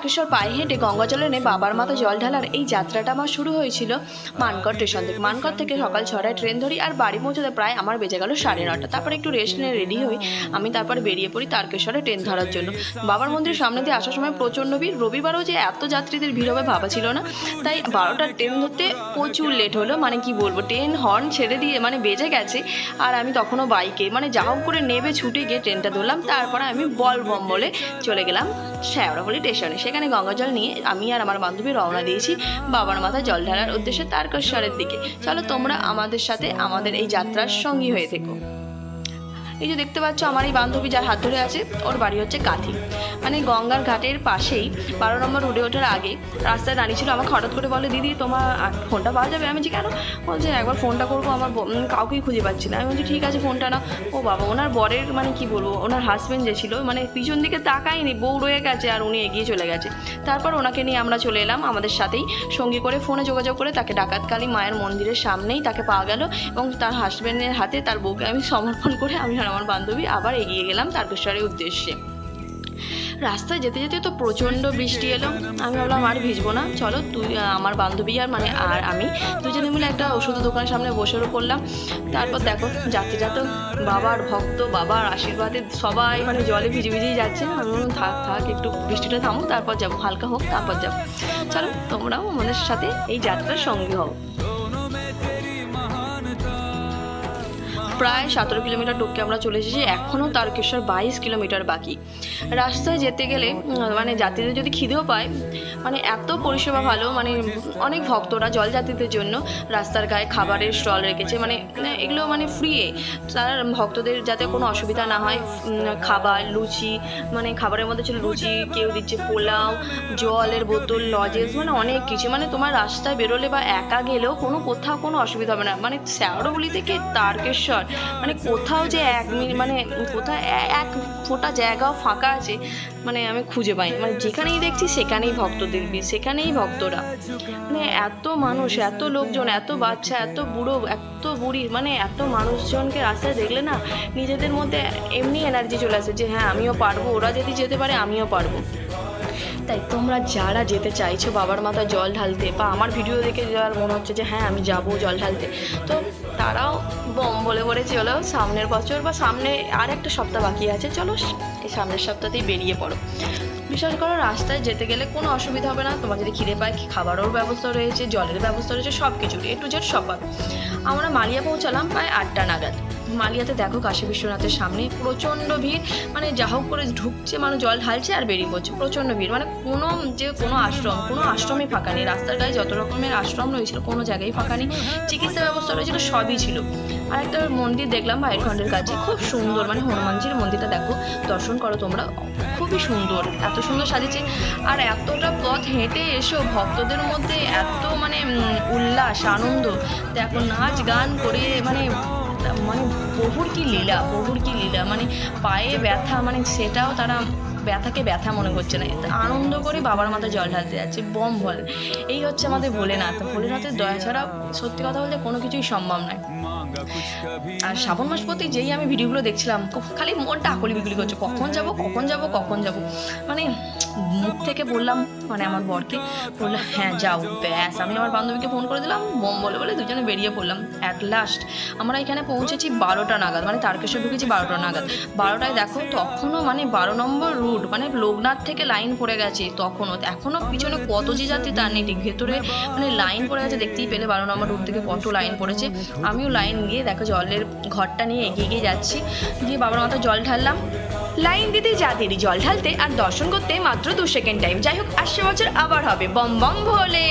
তারকেশ্বর পায়ে হেঁটে গঙ্গাজল এনে বাবার মাথায় জল ঢালার এই যাত্রাটা আমার শুরু হয়েছিল মানকড় স্টেশন থেকে। মানকড় থেকে সকাল 6টায় ট্রেন ধরি আর বাড়ি পৌঁছতে প্রায় আমার বেজে গেল 9:30। তারপরে একটু রেস্ট নিয়ে রেডি হই আমি, তারপরে বেরিয়ে পড়ি তারকেশ্বরে ট্রেন ধরার জন্য। বাবার মন্দিরের সামনে দিয়ে আসার সময় প্রচণ্ড ভিড়। রবিবারও যে এত যাত্রীদের ভিড় হবে ভাবা ছিল না, তাই 12টার ট্রেন ধরতে প্রচুর লেট হলো। মানে কি বলবো, ট্রেন হর্ন ছেড়ে দিয়ে মানে বেজে গেছে, আর আমি তখনও বাইকে মানে যা হোক করে নেবে ছুটে গিয়ে ট্রেনটা ধরলাম। তারপরে আমি বল বম বলে চলে গেলাম শেওড়াফুলি স্টেশনে। সেখানে গঙ্গাজল নিয়ে আমি আর আমার বান্ধবী রওনা দিয়েছি বাবার মাথায় জল ঢালার উদ্দেশ্যে তারকেশ্বরের দিকে। চলো তোমরা আমাদের সাথে আমাদের এই যাত্রার সঙ্গী হয়ে থেকো। এই যে দেখতে পাচ্ছ আমার এই বান্ধবী যার হাত ধরে আছে, ওর বাড়ি হচ্ছে কাঁথি, মানে গঙ্গার ঘাটের পাশেই। 12 নম্বর রোডে ওঠার আগে রাস্তায় দাঁড়িয়ে ছিল। আমাকে হঠাৎ করে বলে, দিদি তোমার ফোনটা পাওয়া যাবে? আমি বলছি কেন? বলছে একবার ফোনটা করবো, আমার কাউকেই খুঁজে পাচ্ছি না। আমি বলছি ঠিক আছে ফোনটা না। ও বাবা, ওনার বরের মানে কি বলবো, ওনার হাজব্যান্ড যে ছিল মানে পিছন দিকে তাকায়নি, বউ রয়ে গেছে আর উনি এগিয়ে চলে গেছে। তারপর ওনাকে নিয়ে আমরা চলে এলাম আমাদের সাথেই সঙ্গী করে। ফোনে যোগাযোগ করে তাকে ডাকাতকালী মায়ের মন্দিরের সামনেই তাকে পাওয়া গেল এবং তার হাজব্যান্ডের হাতে তার বউকে আমি সমর্পণ করে আমি আমার বান্ধবী আবার এগিয়ে গেলাম তারকেশ্বরের উদ্দেশ্যে। রাস্তায় যেতে যেতে তো প্রচণ্ড বৃষ্টি এলো। আমি ভাবলাম আর ভিজবো না, চলো আমার বান্ধবী আর আমি দুজনে মিলে একটা ওষুধের দোকানের সামনে বসে পড়লাম। তারপর দেখো যাত্রীরা তো বাবার ভক্ত, বাবার আশীর্বাদে সবাই মানে জলে ভিজে ভিজেই যাচ্ছে। আমি বললাম থাক একটু বৃষ্টিটা থামুক, তারপর যাবো, হালকা হোক তারপর যাবো। চলো তোমরাও আমাদের সাথে এই যাত্রার সঙ্গী হও। প্রায় 17 কিলোমিটার টপকে আমরা চলে এসেছি। এখনও তারকেশ্বর 22 কিলোমিটার বাকি। রাস্তায় যেতে গেলে মানে যাত্রীদের যদি খিদেও পায়, মানে এত পরিষেবা ভালো, মানে অনেক ভক্তরা জলযাত্রীদের জন্য রাস্তার গায়ে খাবারের স্টল রেখেছে, মানে এগুলো মানে ফ্রিয়ে, তার ভক্তদের যাতে কোনো অসুবিধা না হয়। খাবার, লুচি, মানে খাবারের মধ্যে ছিল লুচি, কেউ দিচ্ছে পোলাও, জলের বোতল, লজেস, মানে অনেক কিছু। মানে তোমার রাস্তায় বেরোলে বা একা গেলেও কোথাও কোনো অসুবিধা হবে না। মানে শেওড়াফুলি থেকে তারকেশ্বর মানে কোথাও যে মানে কোথাও এক ফোঁটা জায়গাও ফাঁকা আছে মানে আমি খুঁজে পাই। মানে যেখানেই দেখছি সেখানেই ভক্তদের ভিড়, সেখানেই ভক্তরা, মানে এত মানুষ, এত লোকজন, এত বাচ্চা, এত বুড়ো, এত বুড়ি, মানে এত মানুষজনকে রাস্তায় দেখলে না নিজেদের মধ্যে এমনি এনার্জি চলে আসে যে হ্যাঁ আমিও পারবো, ওরা যদি যেতে পারে আমিও পারবো। তাই তোমরা যারা যেতে চাইছো বাবার মাথায় জল ঢালতে, বা আমার ভিডিও দেখে যার মনে হচ্ছে যে হ্যাঁ আমি যাবো জল ঢালতে, তো তারাও বম বলে চলো সামনের বছর বা সামনে আর একটা সপ্তাহ বাকি আছে, চলো এই সামনের সপ্তাহতেই বেরিয়ে পড়ো। বিশেষ করে রাস্তায় যেতে গেলে কোনো অসুবিধা হবে না। তোমার যদি খিদে পায় খাবারের ব্যবস্থা রয়েছে, জলের ব্যবস্থা রয়েছে, সব কিছু A to Z সব পাবে। আমরা মালিয়া পৌঁছালাম প্রায় 8টা নাগাদ। মালিয়াতে দেখো কাশী বিশ্বনাথের সামনে প্রচণ্ড ভিড়, মানে যা হোক করে ঢুকছে মানুষ, জল ঢালছে আর বেরিয়ে পড়ছে, প্রচণ্ড ভিড়। মানে কোনো আশ্রমই ফাঁকা নেই। রাস্তার গায়ে যত রকমের আশ্রম রয়েছিল কোনো জায়গায় ফাঁকা নেই। চিকিৎসা ব্যবস্থা রয়েছিল, সবই ছিল। আর একটা মন্দির দেখলাম ভাইরখণ্ডের কাছে, খুব সুন্দর, মানে হনুমানজির মন্দিরটা দেখো, দর্শন করো তোমরা, খুবই সুন্দর, এত সুন্দর সাজিয়েছে। আর এতটা পথ হেঁটে এসো ভক্তদের মধ্যে এত মানে উল্লাস আনন্দ, দেখো নাচ গান করে, মানে প্রভুর কি লীলা, মানে পায়ে ব্যথা, মানে সেটাও তারা ব্যথাকে ব্যথা মনে করছে না, আনন্দ করে বাবার মাথায় জল ঢালতে যাচ্ছে বম বল। এই হচ্ছে আমাদের ভোলেনাথের দয়া ছাড়া সত্যি কথা বলতে কোনো কিছুই সম্ভব নয়। আর শ্রাবণ মাস প্রতি যেই আমি ভিডিওগুলো দেখছিলাম খালি মনটা আকলি বিকলি করছে, কখন যাব, মানে মুখ থেকে বললাম, মানে আমার বরকে বললাম হ্যাঁ যাও, ব্যাস আমি আমার বান্ধবীকে ফোন করে দিলাম, বম বলে দুজনে বেরিয়ে পড়লাম। অ্যাট লাস্ট আমরা এখানে পৌঁছেছি 12টা নাগাদ, মানে তারকেশ্বর ঢুকেছি 12টা নাগাদ। 12টায় দেখো তখনও মানে 12 নম্বর রুট, মানে লোকনাথ থেকে লাইন পড়ে গেছে এখনও পিছনে কত যে যাত্রী তার নেই ঠিক, ভেতরে মানে লাইন পড়ে গেছে, দেখতেই পেলে 12 নম্বর রুট থেকে কত লাইন পড়েছে। আমিও লাইন দিয়ে দেখো জলের ঘরটা নিয়ে এগিয়ে যাচ্ছি, দিয়ে বাবার মাথায় জল ঢাললাম। লাইন দিতে যা দেরি জল ঢালতে আর দর্শন করতে মাত্র 2 সেকেন্ড টাইম। যাই হোক 80 বছর আবার হবে বম বম ভোলে।